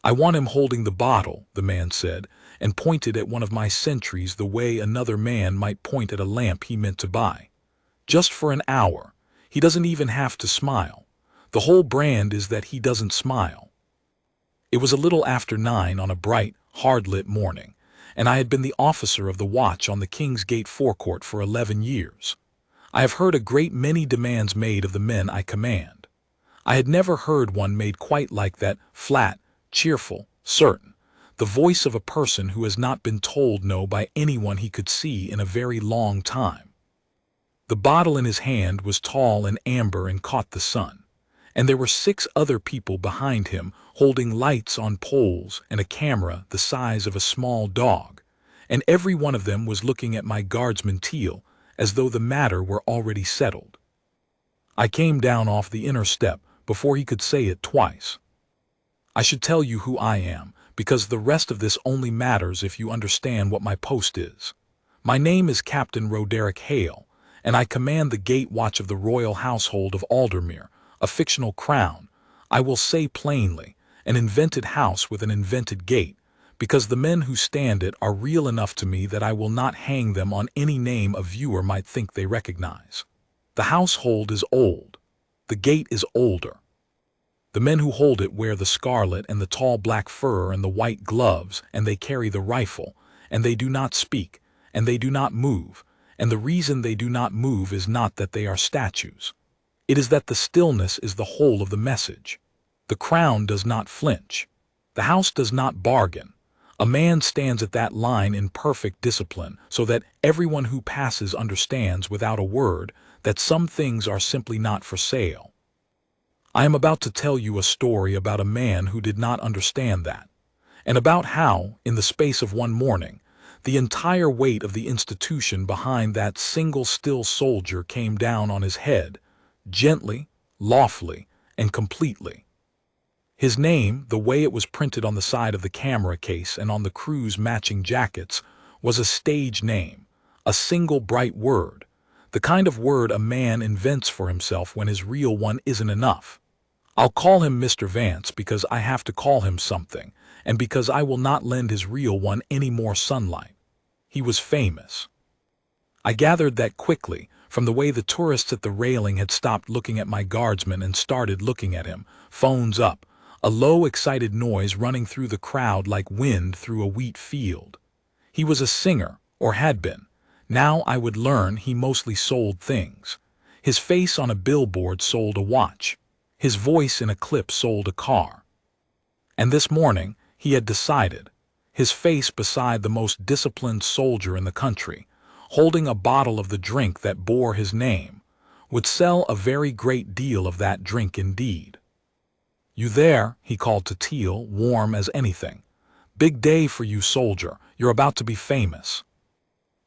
"I want him holding the bottle," the man said, and pointed at one of my sentries the way another man might point at a lamp he meant to buy. "Just for an hour. He doesn't even have to smile. The whole brand is that he doesn't smile." It was a little after 9 on a bright, hard-lit morning, and I had been the officer of the watch on the Kingsgate forecourt for 11 years. I have heard a great many demands made of the men I command. I had never heard one made quite like that, flat, cheerful, certain, the voice of a person who has not been told no by anyone he could see in a very long time. The bottle in his hand was tall and amber and caught the sun, and there were 6 other people behind him holding lights on poles and a camera the size of a small dog, and every one of them was looking at my guardsman Teal as though the matter were already settled. I came down off the inner step before he could say it twice. I should tell you who I am, because the rest of this only matters if you understand what my post is. My name is Captain Roderick Hale, and I command the gate watch of the royal household of Aldermere, a fictional crown, I will say plainly, an invented house with an invented gate, because the men who stand it are real enough to me that I will not hang them on any name a viewer might think they recognize. The household is old. The gate is older. The men who hold it wear the scarlet and the tall black fur and the white gloves, and they carry the rifle, and they do not speak, and they do not move, and the reason they do not move is not that they are statues. It is that the stillness is the whole of the message. The crown does not flinch. The house does not bargain. A man stands at that line in perfect discipline so that everyone who passes understands without a word that some things are simply not for sale. I am about to tell you a story about a man who did not understand that, and about how, in the space of one morning, the entire weight of the institution behind that single still soldier came down on his head, gently, lawfully, and completely. His name, the way it was printed on the side of the camera case and on the crew's matching jackets, was a stage name, a single bright word, the kind of word a man invents for himself when his real one isn't enough. I'll call him Mr. Vance because I have to call him something, and because I will not lend his real one any more sunlight. He was famous. I gathered that quickly from the way the tourists at the railing had stopped looking at my guardsman and started looking at him, phones up, a low, excited noise running through the crowd like wind through a wheat field. He was a singer, or had been. Now I would learn he mostly sold things. His face on a billboard sold a watch. His voice in a clip sold a car. And this morning, he had decided, his face beside the most disciplined soldier in the country, holding a bottle of the drink that bore his name, would sell a very great deal of that drink indeed. "You there?" he called to Teal, warm as anything. "Big day for you, soldier. You're about to be famous."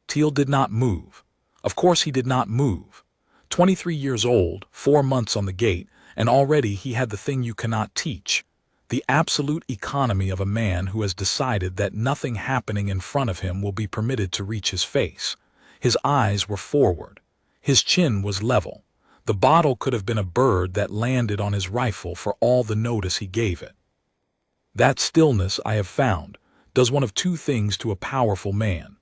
Teal did not move. Of course he did not move. 23 years old, 4 months on the gate, and already he had the thing you cannot teach, the absolute economy of a man who has decided that nothing happening in front of him will be permitted to reach his face. His eyes were forward. His chin was level. The bottle could have been a bird that landed on his rifle for all the notice he gave it. That stillness, I have found, does one of 2 things to a powerful man.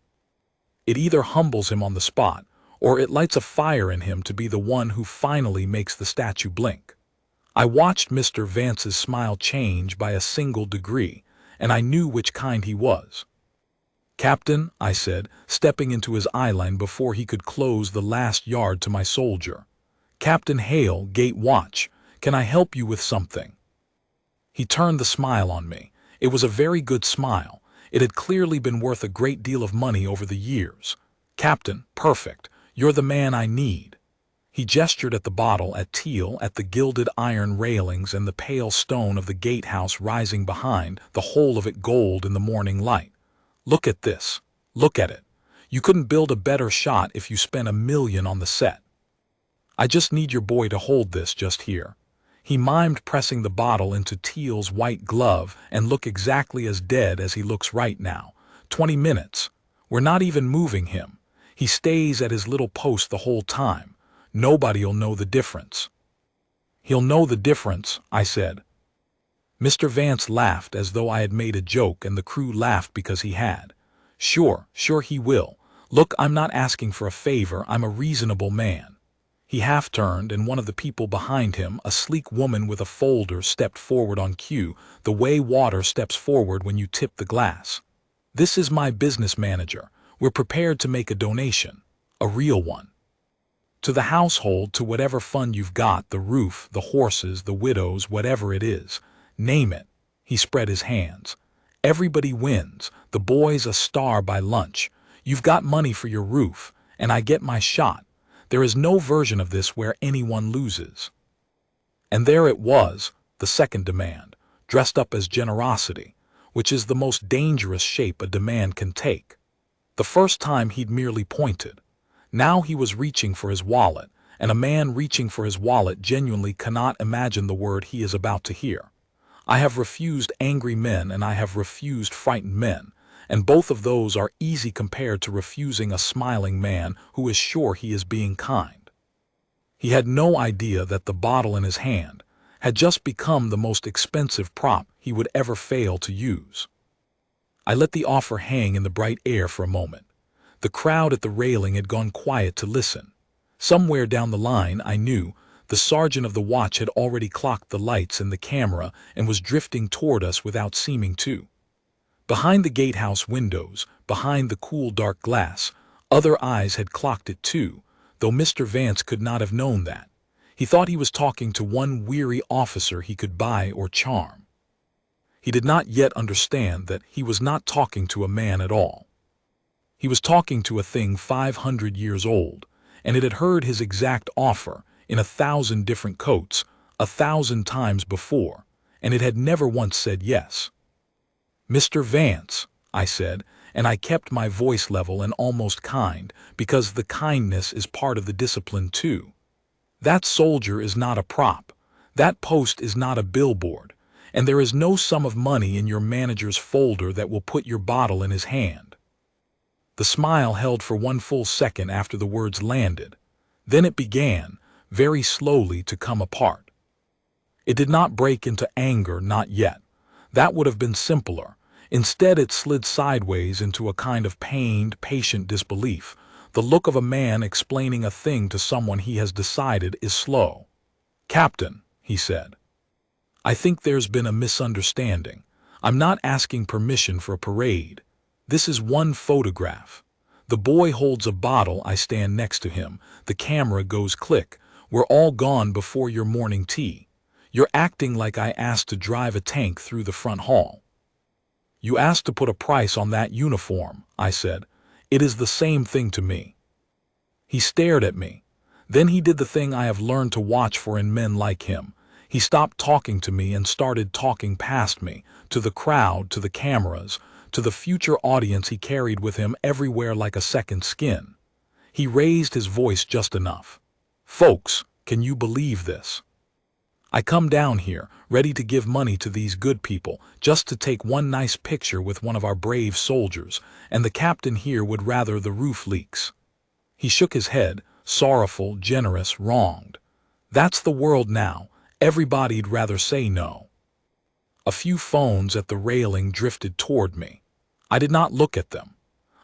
It either humbles him on the spot, or it lights a fire in him to be the one who finally makes the statue blink. I watched Mr. Vance's smile change by a single degree, and I knew which kind he was. "Captain," I said, stepping into his eyeline before he could close the last yard to my soldier. "Captain Hale, Gate Watch, can I help you with something?" He turned the smile on me. It was a very good smile. It had clearly been worth a great deal of money over the years. "Captain, perfect. You're the man I need." He gestured at the bottle, at Teal, at the gilded iron railings and the pale stone of the gatehouse rising behind, the whole of it gold in the morning light. "Look at this. Look at it. You couldn't build a better shot if you spent $1 million on the set. I just need your boy to hold this just here." He mimed pressing the bottle into Teal's white glove and look exactly as dead as he looks right now. 20 minutes. We're not even moving him. He stays at his little post the whole time. Nobody'll know the difference. "He'll know the difference," I said. Mr. Vance laughed as though I had made a joke, and the crew laughed because he had. Sure he will. Look, I'm not asking for a favor, I'm a reasonable man. He half-turned, and one of the people behind him, a sleek woman with a folder, stepped forward on cue, the way water steps forward when you tip the glass. This is my business manager. We're prepared to make a donation. A real one. To the household, to whatever fund you've got, the roof, the horses, the widows, whatever it is. Name it. He spread his hands. Everybody wins. The boy's a star by lunch. You've got money for your roof, and I get my shot. There is no version of this where anyone loses. And there it was, the second demand, dressed up as generosity, which is the most dangerous shape a demand can take. The first time he'd merely pointed. Now he was reaching for his wallet, and a man reaching for his wallet genuinely cannot imagine the word he is about to hear. I have refused angry men and I have refused frightened men, and both of those are easy compared to refusing a smiling man who is sure he is being kind. He had no idea that the bottle in his hand had just become the most expensive prop he would ever fail to use. I let the offer hang in the bright air for a moment. The crowd at the railing had gone quiet to listen. Somewhere down the line, I knew, the sergeant of the watch had already clocked the lights and the camera and was drifting toward us without seeming to. Behind the gatehouse windows, behind the cool dark glass, other eyes had clocked it too, though Mr. Vance could not have known that. He thought he was talking to one weary officer he could buy or charm. He did not yet understand that he was not talking to a man at all. He was talking to a thing 500 years old, and it had heard his exact offer in 1,000 different coats 1,000 times before, and it had never once said yes. "Mr. Vance," I said, and I kept my voice level and almost kind, because the kindness is part of the discipline too. That soldier is not a prop. That post is not a billboard, and there is no sum of money in your manager's folder that will put your bottle in his hand. The smile held for one full second after the words landed. Then it began, very slowly, to come apart. It did not break into anger, not yet. That would have been simpler. Instead, it slid sideways into a kind of pained, patient disbelief, the look of a man explaining a thing to someone he has decided is slow. "Captain," he said, "I think there's been a misunderstanding. I'm not asking permission for a parade. This is one photograph. The boy holds a bottle, I stand next to him, the camera goes click. We're all gone before your morning tea. You're acting like I asked to drive a tank through the front hall." "You asked to put a price on that uniform," I said. "It is the same thing to me." He stared at me. Then he did the thing I have learned to watch for in men like him. He stopped talking to me and started talking past me, to the crowd, to the cameras, to the future audience he carried with him everywhere like a second skin. He raised his voice just enough. "Folks, can you believe this? I come down here, ready to give money to these good people, just to take one nice picture with one of our brave soldiers, and the captain here would rather the roof leaks." He shook his head, sorrowful, generous, wronged. "That's the world now. Everybody'd rather say no." A few phones at the railing drifted toward me. I did not look at them.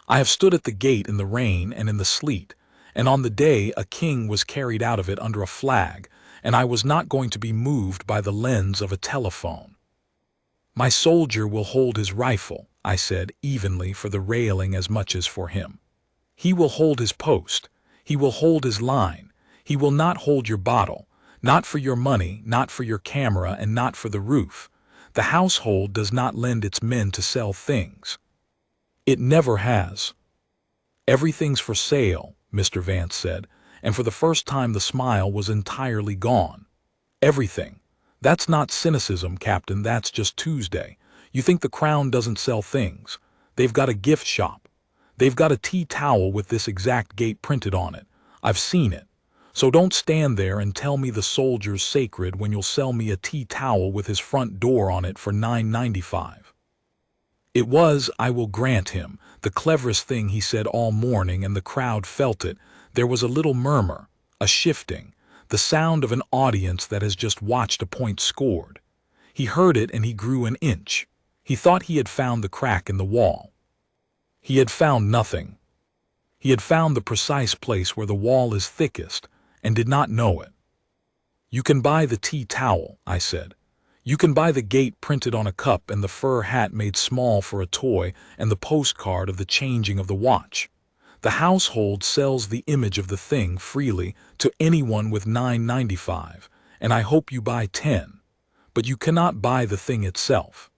I have stood at the gate in the rain and in the sleet, and on the day a king was carried out of it under a flag, and I was not going to be moved by the lens of a telephone. "My soldier will hold his rifle," I said evenly, for the railing as much as for him. "He will hold his post. He will hold his line. He will not hold your bottle, not for your money, not for your camera, and not for the roof. The household does not lend its men to sell things. It never has." "Everything's for sale," Mr. Vance said, and for the first time the smile was entirely gone. "Everything. That's not cynicism, Captain, that's just Tuesday. You think the Crown doesn't sell things. They've got a gift shop. They've got a tea towel with this exact gate printed on it. I've seen it. So don't stand there and tell me the soldier's sacred when you'll sell me a tea towel with his front door on it for $9.95. It was, I will grant him, the cleverest thing he said all morning, and the crowd felt it. There was a little murmur, a shifting, the sound of an audience that has just watched a point scored. He heard it and he grew an inch. He thought he had found the crack in the wall. He had found nothing. He had found the precise place where the wall is thickest and did not know it. "You can buy the tea towel," I said. "You can buy the gate printed on a cup and the fur hat made small for a toy and the postcard of the changing of the watch. The household sells the image of the thing freely to anyone with $9.95, and I hope you buy 10. But you cannot buy the thing itself.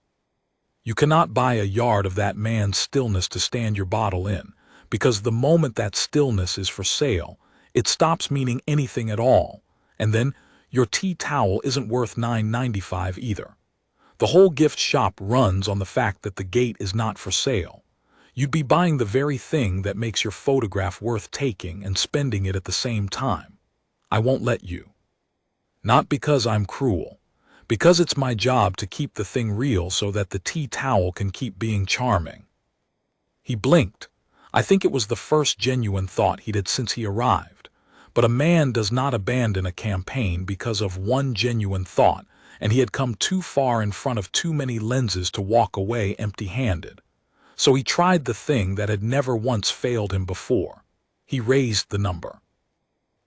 You cannot buy a yard of that man's stillness to stand your bottle in, because the moment that stillness is for sale, it stops meaning anything at all, and then your tea towel isn't worth $9.95 either. The whole gift shop runs on the fact that the gate is not for sale. You'd be buying the very thing that makes your photograph worth taking and spending it at the same time. I won't let you. Not because I'm cruel. Because it's my job to keep the thing real so that the tea towel can keep being charming." He blinked. I think it was the first genuine thought he'd had since he arrived. But a man does not abandon a campaign because of one genuine thought, and he had come too far in front of too many lenses to walk away empty-handed. So he tried the thing that had never once failed him before. He raised the number.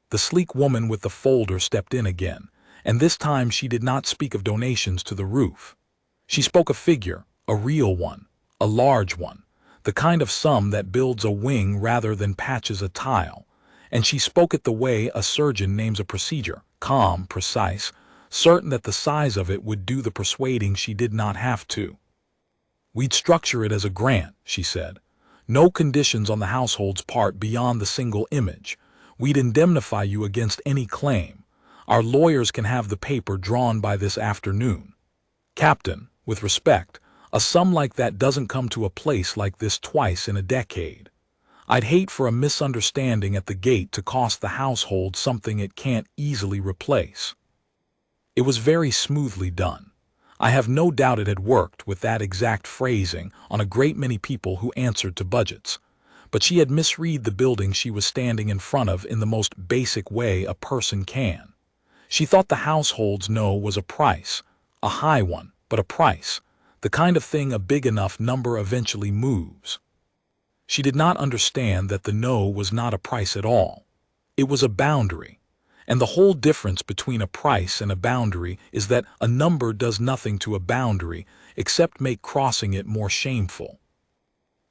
The sleek woman with the folder stepped in again, and this time she did not speak of donations to the roof. She spoke a figure, a real one, a large one, the kind of sum that builds a wing rather than patches a tile, and she spoke it the way a surgeon names a procedure, calm, precise, certain that the size of it would do the persuading she did not have to. "We'd structure it as a grant," she said. "No conditions on the household's part beyond the single image. We'd indemnify you against any claim. Our lawyers can have the paper drawn by this afternoon. Captain, with respect, a sum like that doesn't come to a place like this twice in a decade. I'd hate for a misunderstanding at the gate to cost the household something it can't easily replace." It was very smoothly done. I have no doubt it had worked with that exact phrasing on a great many people who answered to budgets. But she had misread the building she was standing in front of in the most basic way a person can. She thought the household's no was a price, a high one, but a price, the kind of thing a big enough number eventually moves. She did not understand that the no was not a price at all. It was a boundary. And the whole difference between a price and a boundary is that a number does nothing to a boundary except make crossing it more shameful.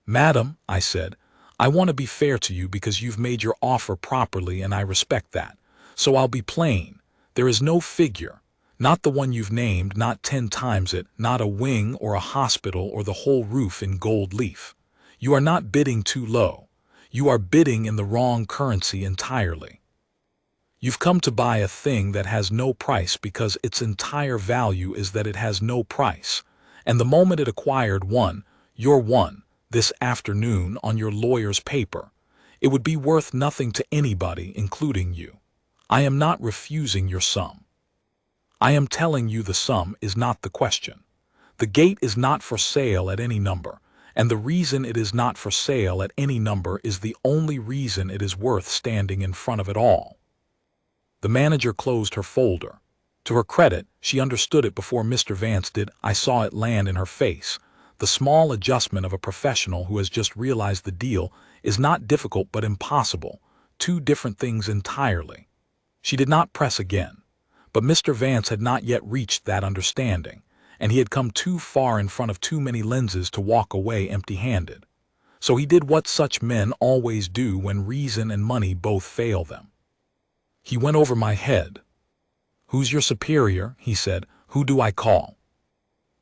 "Madam," I said, "I want to be fair to you because you've made your offer properly and I respect that. So I'll be plain. There is no figure, not the one you've named, not 10 times it, not a wing or a hospital or the whole roof in gold leaf. You are not bidding too low. You are bidding in the wrong currency entirely. You've come to buy a thing that has no price because its entire value is that it has no price, and the moment it acquired your one, this afternoon on your lawyer's paper, it would be worth nothing to anybody, including you. I am not refusing your sum. I am telling you the sum is not the question. The gate is not for sale at any number, and the reason it is not for sale at any number is the only reason it is worth standing in front of it all." The manager closed her folder. To her credit, she understood it before Mr. Vance did. I saw it land in her face. The small adjustment of a professional who has just realized the deal is not difficult but impossible, two different things entirely. She did not press again. But Mr. Vance had not yet reached that understanding, and he had come too far in front of too many lenses to walk away empty-handed. So he did what such men always do when reason and money both fail them. He went over my head. "Who's your superior?" he said. "Who do I call?"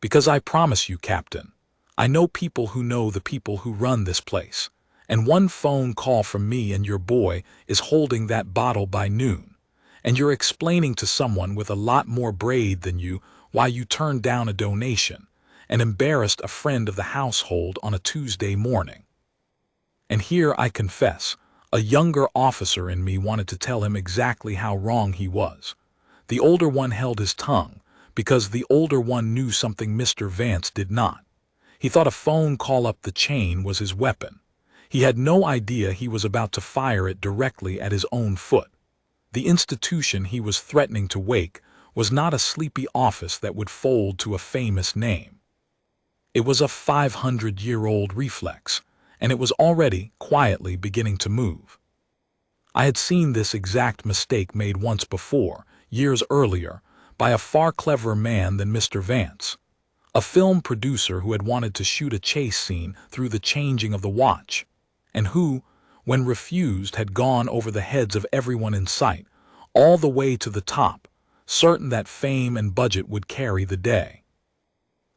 "Because I promise you, Captain, I know people who know the people who run this place, and one phone call from me and your boy is holding that bottle by noon, and you're explaining to someone with a lot more braid than you why you turned down a donation and embarrassed a friend of the household on a Tuesday morning." And here I confess, a younger officer in me wanted to tell him exactly how wrong he was. The older one held his tongue, because the older one knew something Mr. Vance did not. He thought a phone call up the chain was his weapon. He had no idea he was about to fire it directly at his own foot. The institution he was threatening to wake was not a sleepy office that would fold to a famous name. It was a 500-year-old reflex, and it was already quietly beginning to move. I had seen this exact mistake made once before, years earlier, by a far cleverer man than Mr. Vance, a film producer who had wanted to shoot a chase scene through the changing of the watch, and who, when refused, had gone over the heads of everyone in sight, all the way to the top, certain that fame and budget would carry the day.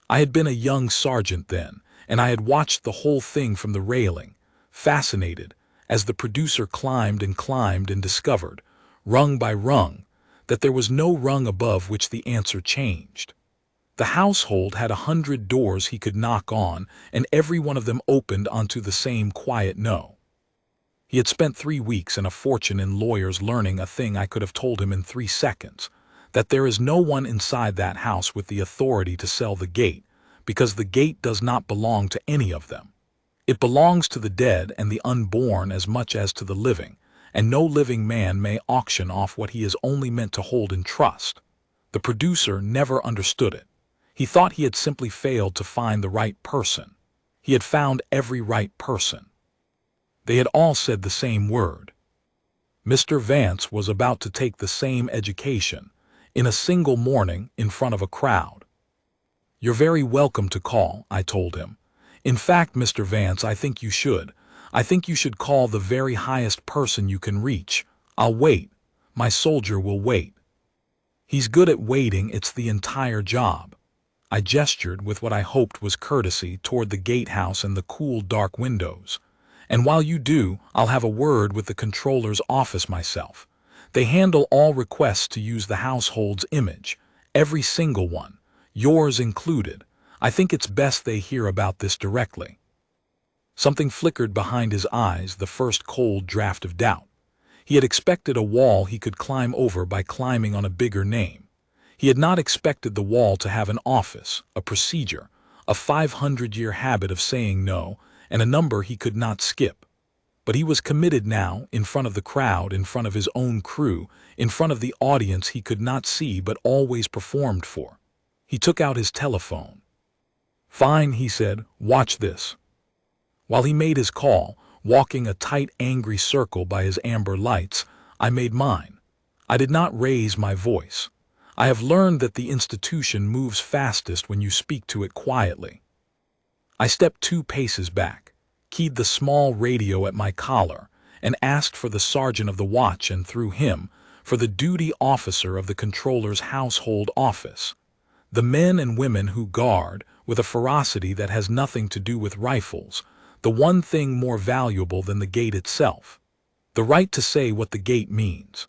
I had been a young sergeant then, and I had watched the whole thing from the railing, fascinated, as the producer climbed and discovered, rung by rung, that there was no rung above which the answer changed. The household had 100 doors he could knock on, and every one of them opened onto the same quiet no. He had spent 3 weeks and a fortune in lawyers learning a thing I could have told him in 3 seconds, that there is no one inside that house with the authority to sell the gate, because the gate does not belong to any of them. It belongs to the dead and the unborn as much as to the living, and no living man may auction off what he is only meant to hold in trust. The producer never understood it. He thought he had simply failed to find the right person. He had found every right person. They had all said the same word. Mr. Vance was about to take the same education, in a single morning, in front of a crowd. "You're very welcome to call," I told him. "In fact, Mr. Vance, I think you should. I think you should call the very highest person you can reach. I'll wait. My soldier will wait. He's good at waiting, it's the entire job." I gestured with what I hoped was courtesy toward the gatehouse and the cool, dark windows. "And while you do, I'll have a word with the comptroller's office myself. They handle all requests to use the household's image, every single one, yours included. I think it's best they hear about this directly." Something flickered behind his eyes, the first cold draft of doubt. He had expected a wall he could climb over by climbing on a bigger name. He had not expected the wall to have an office, a procedure, a 500-year habit of saying no, and a number he could not skip. But he was committed now, in front of the crowd, in front of his own crew, in front of the audience he could not see but always performed for. He took out his telephone. "Fine," he said, "watch this." While he made his call, walking a tight, angry circle by his amber lights, I made mine. I did not raise my voice. I have learned that the institution moves fastest when you speak to it quietly. I stepped 2 paces back, keyed the small radio at my collar, and asked for the sergeant of the watch and through him, for the duty officer of the comptroller's household office. The men and women who guard, with a ferocity that has nothing to do with rifles, the one thing more valuable than the gate itself, the right to say what the gate means.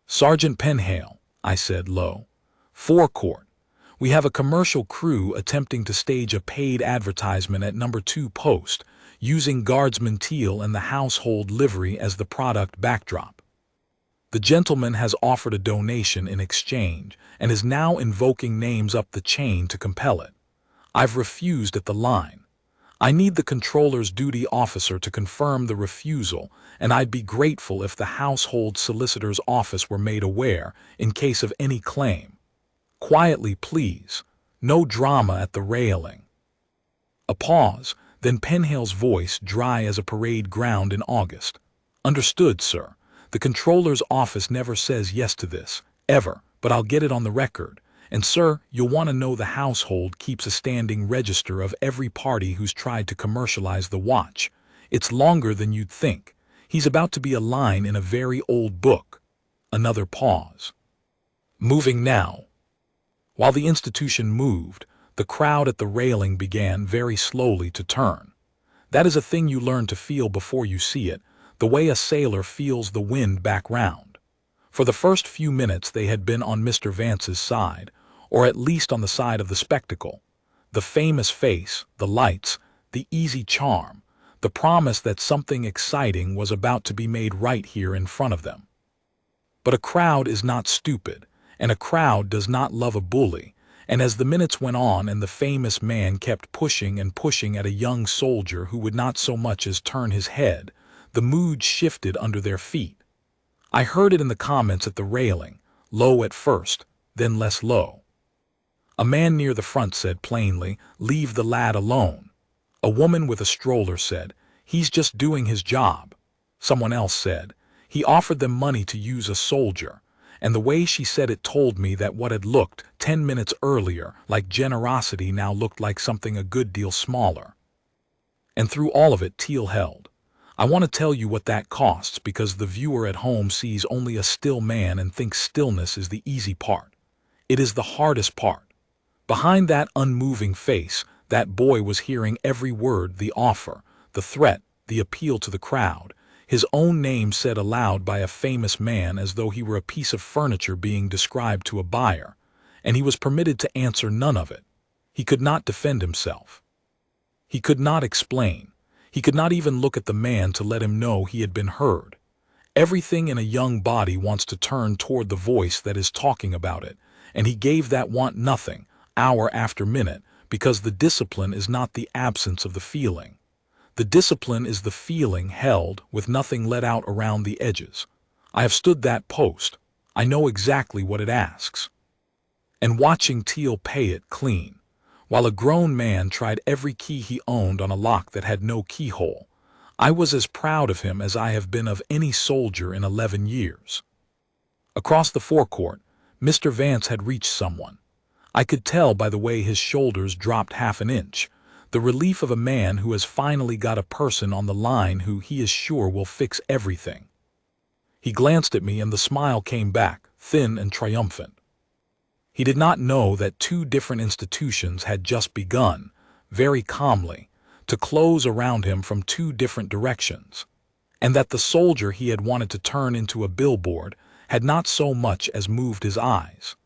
"Sergeant Penhale," I said low, "forecourt. We have a commercial crew attempting to stage a paid advertisement at number 2 post, using Guardsman Teal and the household livery as the product backdrop. The gentleman has offered a donation in exchange and is now invoking names up the chain to compel it. I've refused at the line. I need the comptroller's duty officer to confirm the refusal, and I'd be grateful if the household solicitor's office were made aware in case of any claim. Quietly, please. No drama at the railing." A pause, then Penhale's voice, dry as a parade ground in August. "Understood, sir. The comptroller's office never says yes to this, ever, but I'll get it on the record. And sir, you'll want to know the household keeps a standing register of every party who's tried to commercialize the watch. It's longer than you'd think. He's about to be a line in a very old book." Another pause. "Moving now." While the institution moved, the crowd at the railing began very slowly to turn. That is a thing you learn to feel before you see it, the way a sailor feels the wind back round. For the first few minutes they had been on Mr. Vance's side, or at least on the side of the spectacle. The famous face, the lights, the easy charm, the promise that something exciting was about to be made right here in front of them. But a crowd is not stupid, and a crowd does not love a bully, and as the minutes went on and the famous man kept pushing and pushing at a young soldier who would not so much as turn his head, the mood shifted under their feet. I heard it in the comments at the railing, low at first, then less low. A man near the front said plainly, "Leave the lad alone." A woman with a stroller said, "He's just doing his job." Someone else said, "He offered them money to use a soldier." And the way she said it told me that what had looked 10 minutes earlier like generosity now looked like something a good deal smaller. And through all of it, Teal held. I want to tell you what that costs, because the viewer at home sees only a still man and thinks stillness is the easy part. It is the hardest part. Behind that unmoving face, that boy was hearing every word, the offer, the threat, the appeal to the crowd, his own name said aloud by a famous man as though he were a piece of furniture being described to a buyer, and he was permitted to answer none of it. He could not defend himself. He could not explain. He could not even look at the man to let him know he had been heard. Everything in a young body wants to turn toward the voice that is talking about it, and he gave that want nothing, hour after minute, because the discipline is not the absence of the feeling. The discipline is the feeling held with nothing let out around the edges. I have stood that post. I know exactly what it asks. And watching Teal pay it clean, while a grown man tried every key he owned on a lock that had no keyhole, I was as proud of him as I have been of any soldier in 11 years. Across the forecourt, Mr. Vance had reached someone. I could tell by the way his shoulders dropped half an inch, the relief of a man who has finally got a person on the line who he is sure will fix everything. He glanced at me and the smile came back, thin and triumphant. He did not know that 2 different institutions had just begun, very calmly, to close around him from 2 different directions, and that the soldier he had wanted to turn into a billboard had not so much as moved his eyes.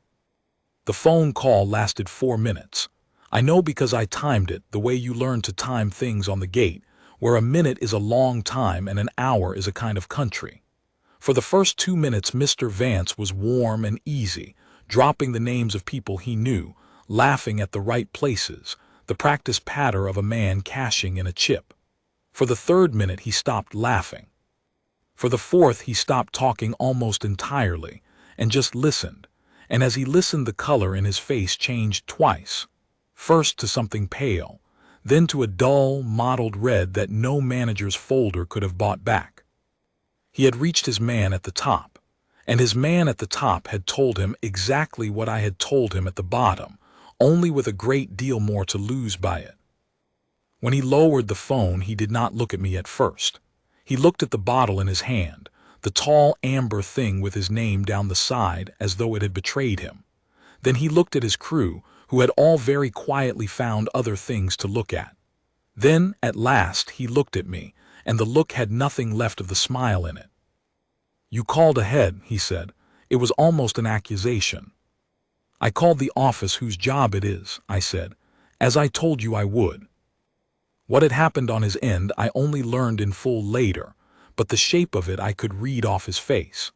The phone call lasted 4 minutes. I know because I timed it the way you learn to time things on the gate, where a minute is a long time and an hour is a kind of country. For the first 2 minutes Mr. Vance was warm and easy, dropping the names of people he knew, laughing at the right places, the practiced patter of a man cashing in a chip. For the 3rd minute he stopped laughing. For the 4th he stopped talking almost entirely, and just listened, and as he listened the color in his face changed twice. First to something pale, then to a dull, mottled red that no manager's folder could have bought back. He had reached his man at the top, and his man at the top had told him exactly what I had told him at the bottom, only with a great deal more to lose by it. When he lowered the phone, he did not look at me at first. He looked at the bottle in his hand, the tall amber thing with his name down the side as though it had betrayed him. Then he looked at his crew, who had all very quietly found other things to look at. Then, at last, he looked at me, and the look had nothing left of the smile in it. "You called ahead," he said. It was almost an accusation. "I called the office whose job it is," I said, "as I told you I would." What had happened on his end I only learned in full later, but the shape of it I could read off his face.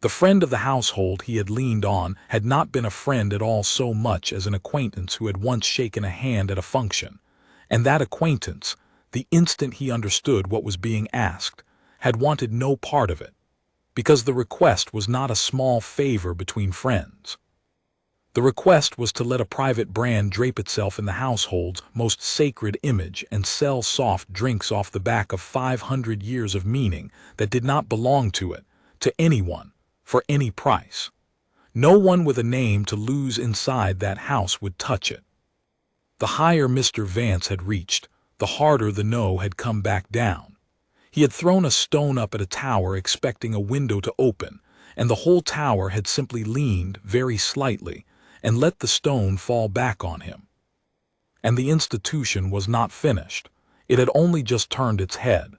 The friend of the household he had leaned on had not been a friend at all so much as an acquaintance who had once shaken a hand at a function, and that acquaintance, the instant he understood what was being asked, had wanted no part of it, because the request was not a small favor between friends. The request was to let a private brand drape itself in the household's most sacred image and sell soft drinks off the back of 500 years of meaning that did not belong to it, to anyone, for any price. No one with a name to lose inside that house would touch it. The higher Mr. Vance had reached, the harder the no had come back down. He had thrown a stone up at a tower expecting a window to open, and the whole tower had simply leaned very slightly and let the stone fall back on him. And the institution was not finished. It had only just turned its head.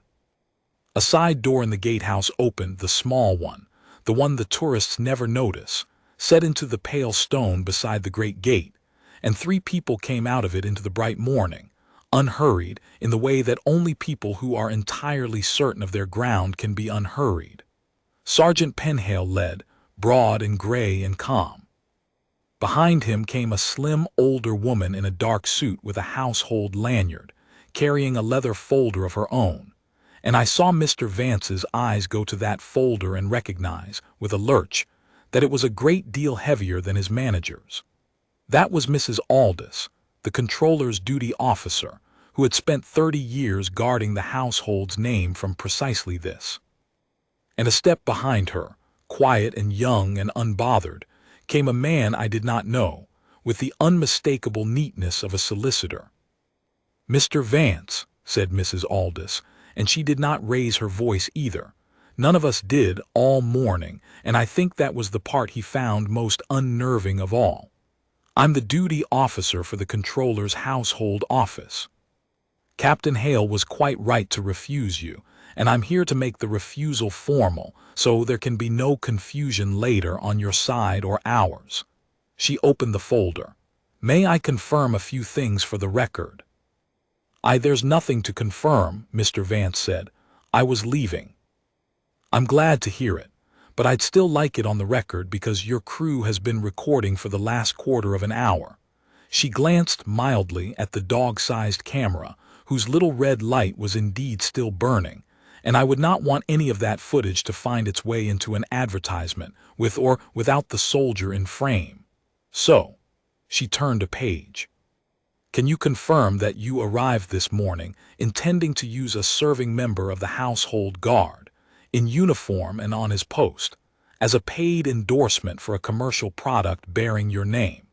A side door in the gatehouse opened, the small one, the one the tourists never notice, set into the pale stone beside the great gate, and 3 people came out of it into the bright morning, unhurried in the way that only people who are entirely certain of their ground can be unhurried. Sergeant Penhale led, broad and gray and calm. Behind him came a slim older woman in a dark suit with a household lanyard, carrying a leather folder of her own, and I saw Mr. Vance's eyes go to that folder and recognize, with a lurch, that it was a great deal heavier than his manager's. That was Mrs. Aldous, the controller's duty officer, who had spent 30 years guarding the household's name from precisely this. And a step behind her, quiet and young and unbothered, came a man I did not know, with the unmistakable neatness of a solicitor. "Mr. Vance," said Mrs. Aldous, and she did not raise her voice either. None of us did all morning, and I think that was the part he found most unnerving of all. "I'm the duty officer for the controller's household office. Captain Hale was quite right to refuse you, and I'm here to make the refusal formal, so there can be no confusion later on your side or ours." She opened the folder. "May I confirm a few things for the record?" There's nothing to confirm," Mr. Vance said. "I was leaving." "I'm glad to hear it, but I'd still like it on the record because your crew has been recording for the last quarter of an hour." She glanced mildly at the dog-sized camera, whose little red light was indeed still burning, and I would not want any of that footage to find its way into an advertisement, with or without the soldier in frame. So, she turned a page. "Can you confirm that you arrived this morning intending to use a serving member of the household guard, in uniform and on his post, as a paid endorsement for a commercial product bearing your name?"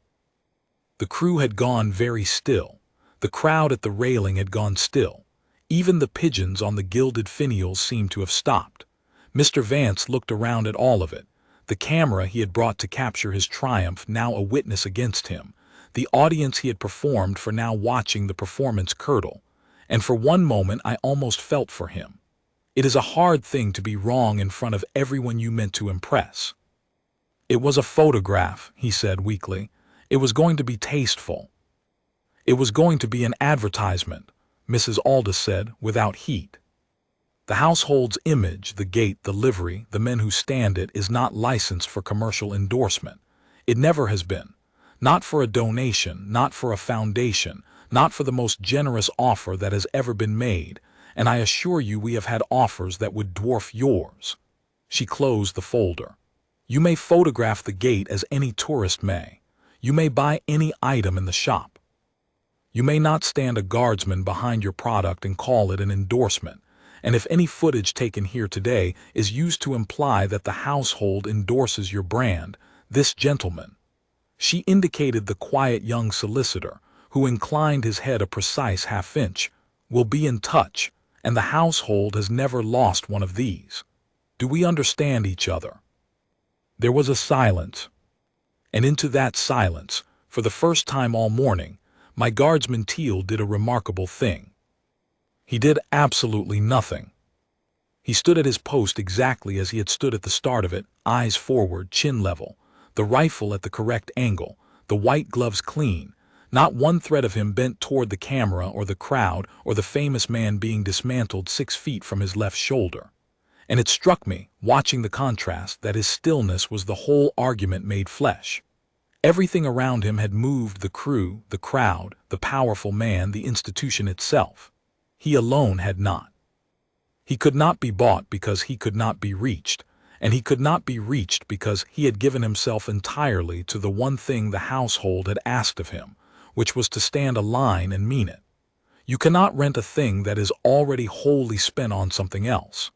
The crew had gone very still. The crowd at the railing had gone still. Even the pigeons on the gilded finials seemed to have stopped. Mr. Vance looked around at all of it, the camera he had brought to capture his triumph now a witness against him, the audience he had performed for now watching the performance curdle, and for one moment I almost felt for him. It is a hard thing to be wrong in front of everyone you meant to impress. "It was a photograph," he said weakly. "It was going to be tasteful." "It was going to be an advertisement," Mrs. Aldous said, without heat. "The household's image, the gate, the livery, the men who stand it, is not licensed for commercial endorsement. It never has been. Not for a donation, not for a foundation, not for the most generous offer that has ever been made, and I assure you we have had offers that would dwarf yours." She closed the folder. "You may photograph the gate as any tourist may. You may buy any item in the shop. You may not stand a guardsman behind your product and call it an endorsement, and if any footage taken here today is used to imply that the household endorses your brand, this gentleman," she indicated the quiet young solicitor, who inclined his head a precise half-inch, "will be in touch, and the household has never lost one of these. Do we understand each other?" There was a silence, and into that silence, for the first time all morning, my guardsman Teal did a remarkable thing. He did absolutely nothing. He stood at his post exactly as he had stood at the start of it, eyes forward, chin level, the rifle at the correct angle, the white gloves clean, not one thread of him bent toward the camera or the crowd or the famous man being dismantled 6 feet from his left shoulder. And it struck me, watching the contrast, that his stillness was the whole argument made flesh. Everything around him had moved: the crew, the crowd, the powerful man, the institution itself. He alone had not. He could not be bought because he could not be reached, and he could not be reached because he had given himself entirely to the one thing the household had asked of him, which was to stand a line and mean it. You cannot rent a thing that is already wholly spent on something else.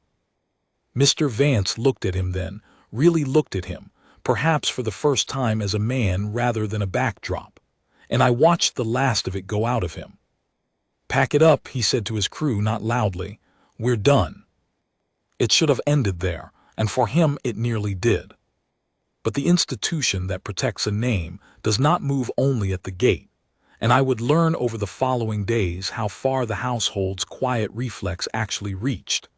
Mr. Vance looked at him then, really looked at him, perhaps for the first time as a man rather than a backdrop, and I watched the last of it go out of him. "Pack it up," he said to his crew, not loudly. "We're done." It should have ended there, and for him it nearly did. But the institution that protects a name does not move only at the gate, and I would learn over the following days how far the household's quiet reflex actually reached,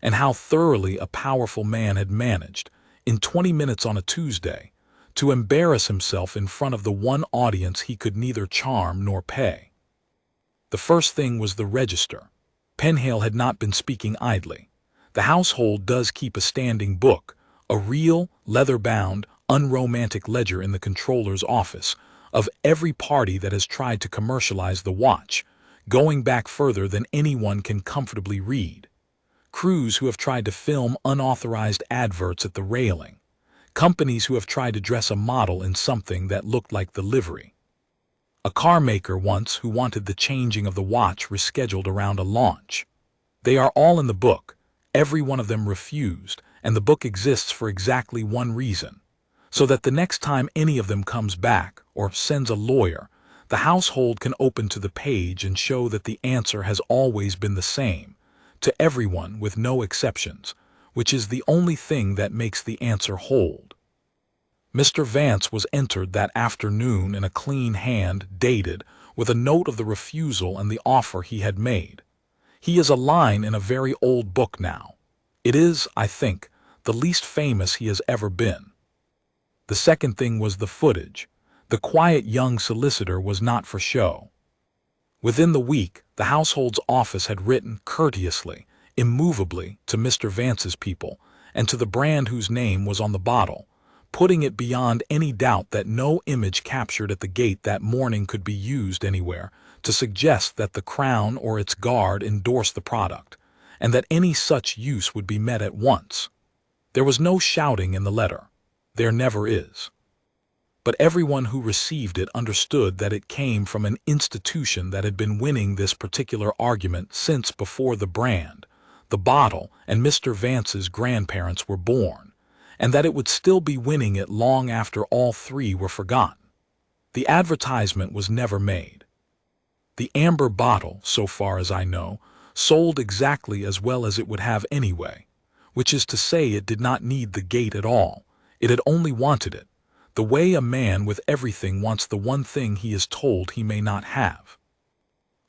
and how thoroughly a powerful man had managed, in 20 minutes on a Tuesday, to embarrass himself in front of the one audience he could neither charm nor pay. The first thing was the register. Penhale had not been speaking idly. The household does keep a standing book, a real, leather-bound, unromantic ledger in the controller's office, of every party that has tried to commercialize the watch, going back further than anyone can comfortably read. Crews who have tried to film unauthorized adverts at the railing, companies who have tried to dress a model in something that looked like the livery. A car maker once who wanted the changing of the watch rescheduled around a launch. They are all in the book. Every one of them refused, and the book exists for exactly one reason, so that the next time any of them comes back or sends a lawyer, the household can open to the page and show that the answer has always been the same, to everyone with no exceptions, which is the only thing that makes the answer hold. Mr. Vance was entered that afternoon in a clean hand, dated, with a note of the refusal and the offer he had made. He is a line in a very old book now. It is, I think, the least famous he has ever been. The second thing was the footage. The quiet young solicitor was not for show. Within the week, the household's office had written courteously, immovably, to Mr. Vance's people, and to the brand whose name was on the bottle, putting it beyond any doubt that no image captured at the gate that morning could be used anywhere to suggest that the Crown or its guard endorsed the product, and that any such use would be met at once. There was no shouting in the letter. There never is. But everyone who received it understood that it came from an institution that had been winning this particular argument since before the brand, the bottle, and Mr. Vance's grandparents were born, and that it would still be winning it long after all three were forgotten. The advertisement was never made. The amber bottle, so far as I know, sold exactly as well as it would have anyway, which is to say it did not need the gate at all. It had only wanted it, the way a man with everything wants the one thing he is told he may not have.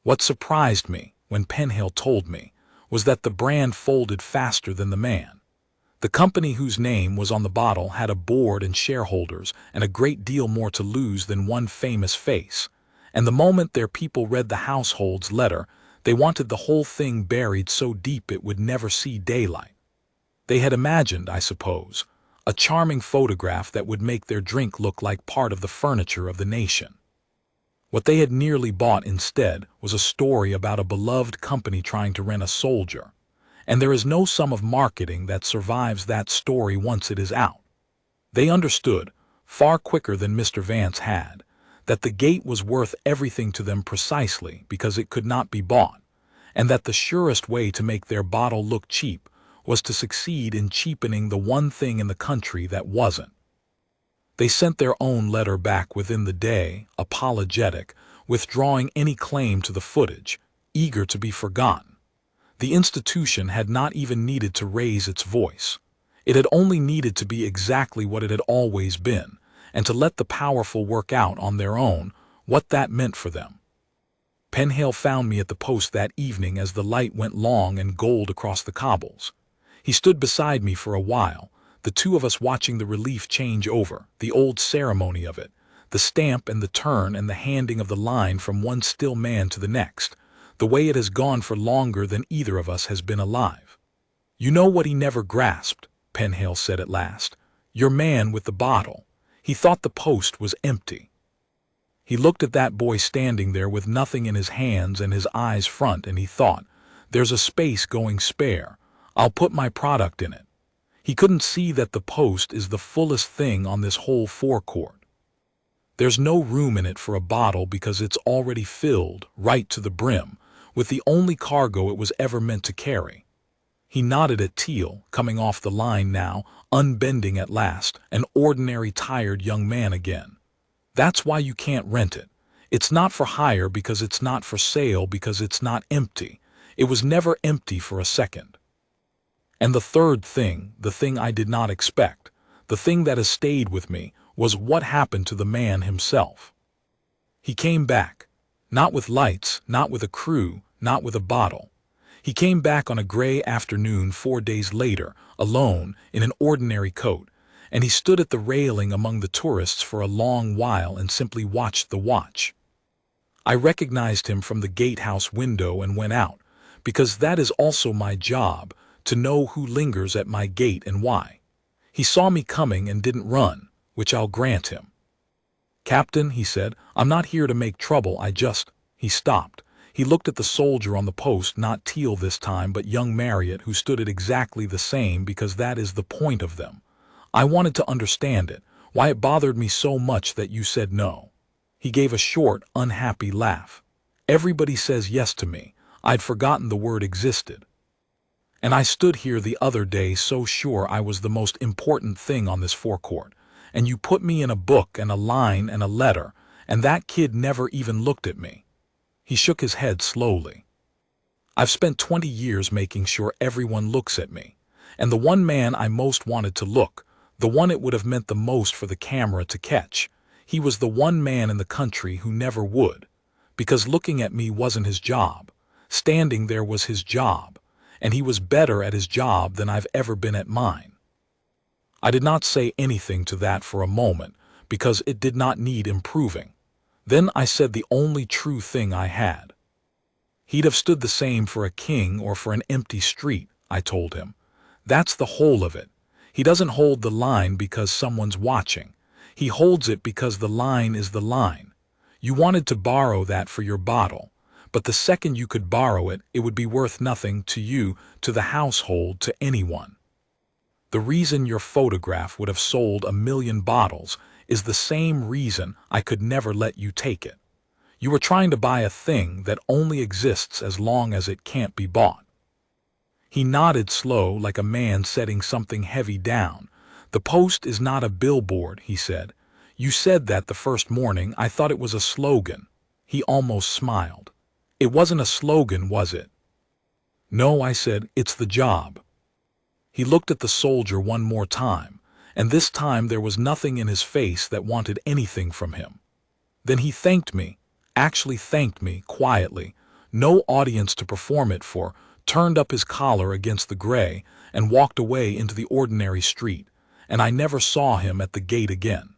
What surprised me, when Penhale told me, was that the brand folded faster than the man. The company whose name was on the bottle had a board and shareholders and a great deal more to lose than one famous face, and the moment their people read the household's letter, they wanted the whole thing buried so deep it would never see daylight. They had imagined, I suppose, a charming photograph that would make their drink look like part of the furniture of the nation. What they had nearly bought instead was a story about a beloved company trying to rent a soldier, and there is no sum of marketing that survives that story once it is out. They understood, far quicker than Mr. Vance had, that the gate was worth everything to them precisely because it could not be bought, and that the surest way to make their bottle look cheap was to succeed in cheapening the one thing in the country that wasn't. They sent their own letter back within the day, apologetic, withdrawing any claim to the footage, eager to be forgotten. The institution had not even needed to raise its voice. It had only needed to be exactly what it had always been, and to let the powerful work out on their own what that meant for them. Penhale found me at the post that evening as the light went long and gold across the cobbles. He stood beside me for a while, the two of us watching the relief change over, the old ceremony of it, the stamp and the turn and the handing of the line from one still man to the next, the way it has gone for longer than either of us has been alive. "You know what he never grasped," Penhale said at last. "Your man with the bottle. He thought the post was empty. He looked at that boy standing there with nothing in his hands and his eyes front, and he thought, there's a space going spare. I'll put my product in it. He couldn't see that the post is the fullest thing on this whole forecourt. There's no room in it for a bottle because it's already filled, right to the brim, with the only cargo it was ever meant to carry." He nodded at Teal, coming off the line now, unbending at last, an ordinary tired young man again. "That's why you can't rent it. It's not for hire because it's not for sale because it's not empty. It was never empty for a second. And the third thing, the thing I did not expect, the thing that has stayed with me, was what happened to the man himself. He came back, not with lights, not with a crew, not with a bottle. He came back on a gray afternoon 4 days later, alone, in an ordinary coat, and he stood at the railing among the tourists for a long while and simply watched the watch. I recognized him from the gatehouse window and went out, because that is also my job, to know who lingers at my gate and why. He saw me coming and didn't run, which I'll grant him. "Captain," he said, "I'm not here to make trouble, I just—" He stopped. He looked at the soldier on the post, not Teal this time, but young Marriott, who stood at exactly the same because that is the point of them. I wanted to understand it, why it bothered me so much that you said no. He gave a short, unhappy laugh. Everybody says yes to me. I'd forgotten the word existed. And I stood here the other day so sure I was the most important thing on this forecourt, and you put me in a book and a line and a letter, and that kid never even looked at me. He shook his head slowly. I've spent 20 years making sure everyone looks at me, and the one man I most wanted to look, the one it would have meant the most for the camera to catch, he was the one man in the country who never would, because looking at me wasn't his job. Standing there was his job, and he was better at his job than I've ever been at mine. I did not say anything to that for a moment, because it did not need improving. Then I said the only true thing I had. He'd have stood the same for a king or for an empty street, I told him. That's the whole of it. He doesn't hold the line because someone's watching. He holds it because the line is the line. You wanted to borrow that for your bottle, but the second you could borrow it, it would be worth nothing to you, to the household, to anyone. The reason your photograph would have sold 1,000,000 bottles is the same reason I could never let you take it. You were trying to buy a thing that only exists as long as it can't be bought. He nodded slow, like a man setting something heavy down. The Post is not a billboard, he said. You said that the first morning. I thought it was a slogan. He almost smiled. It wasn't a slogan, was it? No, I said, it's the job. He looked at the soldier one more time, and this time there was nothing in his face that wanted anything from him. Then he thanked me, actually thanked me, quietly, no audience to perform it for, turned up his collar against the gray, and walked away into the ordinary street, and I never saw him at the gate again.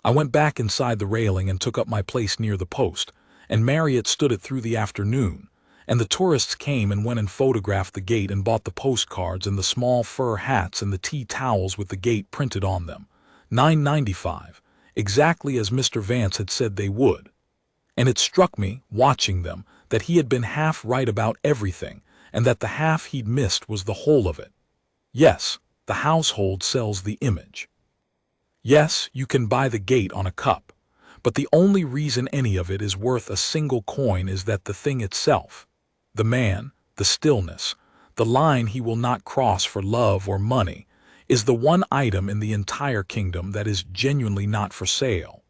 I went back inside the railing and took up my place near the post, and Marriott stood it through the afternoon, and the tourists came and went and photographed the gate and bought the postcards and the small fur hats and the tea towels with the gate printed on them, $9.95, exactly as Mr. Vance had said they would. And it struck me, watching them, that he had been half right about everything, and that the half he'd missed was the whole of it. Yes, the household sells the image. Yes, you can buy the gate on a cup, but the only reason any of it is worth a single coin is that the thing itself, the man, the stillness, the line he will not cross for love or money, is the one item in the entire kingdom that is genuinely not for sale.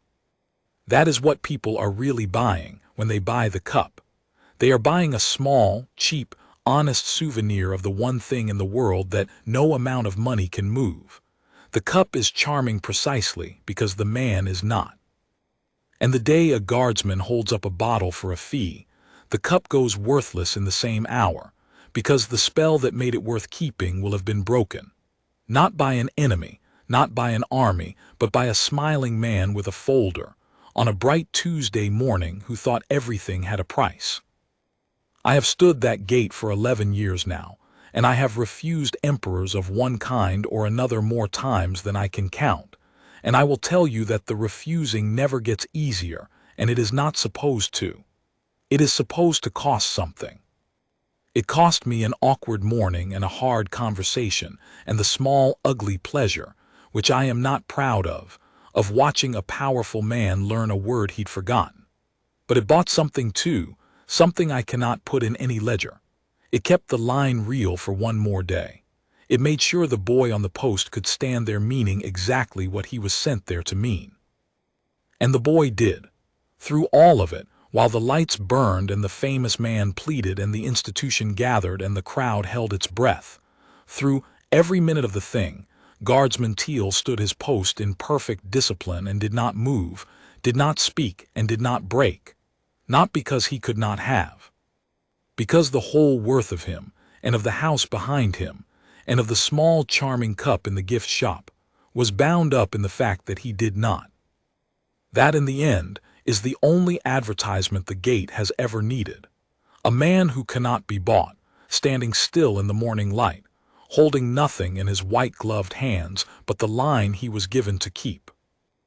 That is what people are really buying when they buy the cup. They are buying a small, cheap, honest souvenir of the one thing in the world that no amount of money can move. The cup is charming precisely because the man is not. And the day a guardsman holds up a bottle for a fee, the cup goes worthless in the same hour, because the spell that made it worth keeping will have been broken. Not by an enemy, not by an army, but by a smiling man with a folder, on a bright Tuesday morning who thought everything had a price. I have stood that gate for 11 years now, and I have refused emperors of one kind or another more times than I can count, and I will tell you that the refusing never gets easier, and it is not supposed to. It is supposed to cost something. It cost me an awkward morning and a hard conversation and the small, ugly pleasure, which I am not proud of watching a powerful man learn a word he'd forgotten. But it bought something too, something I cannot put in any ledger. It kept the line real for one more day. It made sure the boy on the post could stand there meaning exactly what he was sent there to mean. And the boy did. Through all of it, while the lights burned and the famous man pleaded and the institution gathered and the crowd held its breath, through every minute of the thing, Guardsman Teal stood his post in perfect discipline and did not move, did not speak, and did not break. Not because he could not have. Because the whole worth of him, and of the house behind him, and of the small charming cup in the gift shop, was bound up in the fact that he did not. That, in the end, is the only advertisement the gate has ever needed. A man who cannot be bought, standing still in the morning light, holding nothing in his white-gloved hands but the line he was given to keep.